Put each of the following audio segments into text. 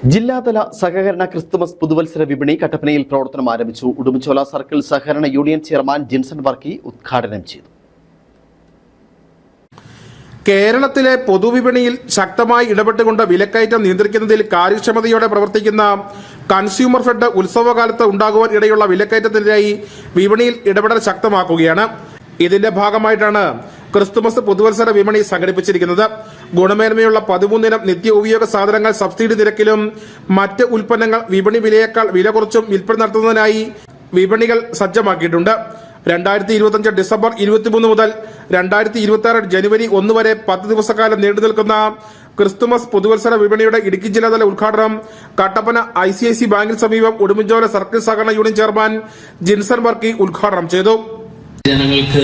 ജില്ലാതല സഹകരണ ക്രിസ്തുമസ് പുതുവത്സര വിപണി കട്ടപ്പനയിൽ പ്രവർത്തനം ആരംഭിച്ചു. ഉടുമ്പൻചോല സർക്കിൾ സഹകരണ യൂണിയൻ ചെയർമാൻ ജിൻസൺ വർക്കി ഉദ്ഘാടനം ചെയ്തു. കേരളത്തിലെ പൊതുവിപണിയിൽ ശക്തമായി ഇടപെട്ടുകൊണ്ട് വിലക്കയറ്റം നിയന്ത്രിക്കുന്നതിൽ കാര്യക്ഷമതയോടെ പ്രവർത്തിക്കുന്ന കൺസ്യൂമർ ഫെഡ് ഉത്സവകാലത്ത് ഉണ്ടാകുവാൻ ഇടയുള്ള വിലക്കയറ്റത്തിനെതിരായി വിപണിയിൽ ഇടപെടൽ ശക്തമാക്കുകയാണ്. ഇതിന്റെ ഭാഗമായിട്ടാണ് ക്രിസ്തുമസ് പുതുവത്സര വിപണി സംഘടിപ്പിച്ചിരിക്കുന്നത്. ഗുണമേന്മയുള്ള 13 ഇനം നിത്യ ഉപയോഗ സാധനങ്ങൾ സബ്സിഡി നിരക്കിലും മറ്റ് ഉൽപ്പന്നങ്ങൾ വിപണി വിലയേക്കാൾ വില കുറച്ചും വിൽപ്പന നടത്തുന്നതിനായി വിപണികൾ സജ്ജമാക്കിയിട്ടുണ്ട്. 2025 ഡിസംബർ 23 മുതൽ 2026 ജനുവരി 1 വരെ 10 ദിവസക്കാലം നീണ്ടു നിൽക്കുന്ന ക്രിസ്തുമസ് പുതുവത്സര വിപണിയുടെ ഇടുക്കി ജില്ലാതല ഉദ്ഘാടനം കട്ടപ്പന ICIC ബാങ്കിന് സമീപം ഉടുമ്പൻചോല സർക്കിൾ സഹകരണ യൂണിയൻ ചെയർമാൻ ജിൻസൺ വർക്കി ഉദ്ഘാടനം ചെയ്തു. ജനങ്ങൾക്ക്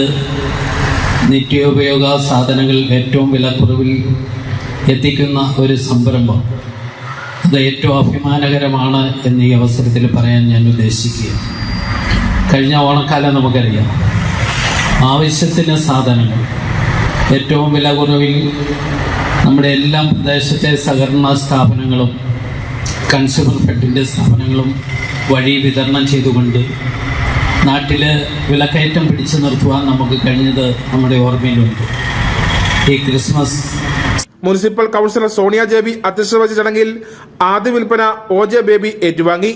നിത്യോപയോഗ സാധനങ്ങൾ ഏറ്റവും വിലക്കുറവിൽ എത്തിക്കുന്ന ഒരു സംരംഭം, അത് ഏറ്റവും അഭിമാനകരമാണ് എന്ന് ഈ അവസരത്തിൽ പറയാൻ ഞാൻ ഉദ്ദേശിക്കുകയാണ്. കഴിഞ്ഞ ഓണക്കാലം നമുക്കറിയാം, ആവശ്യത്തിന് സാധനങ്ങൾ ഏറ്റവും വില കുറവിൽ നമ്മുടെ എല്ലാ പ്രദേശത്തെ സഹകരണ സ്ഥാപനങ്ങളും കൺസ്യൂമർ ഫെഡിൻ്റെ സ്ഥാപനങ്ങളും വഴി വിതരണം ചെയ്തുകൊണ്ട് നാട്ടിൽ വിലക്കയറ്റം പിടിച്ചു നിർത്തുവാൻ നമുക്ക് കഴിഞ്ഞത് നമ്മുടെ ഓർമ്മയിലുണ്ട്. ഈ Christmas municipal councillor Sonia JB അധ്യക്ഷത വഹിച്ച ചടങ്ങിൽ ആദ്യ വിൽപ്പന OJ ബേബി ഏറ്റുവാങ്ങി.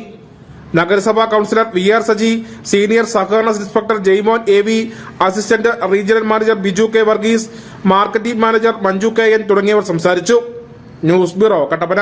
നഗരസഭാ കൗൺസിലർ VR സജി, സീനിയർ സഹകരണ inspector Jaimon AV, assistant regional manager Biju K Varghese, marketing manager Manju KN തുടങ്ങിയവർ സംസാരിച്ചു. News bureau, Kattappana.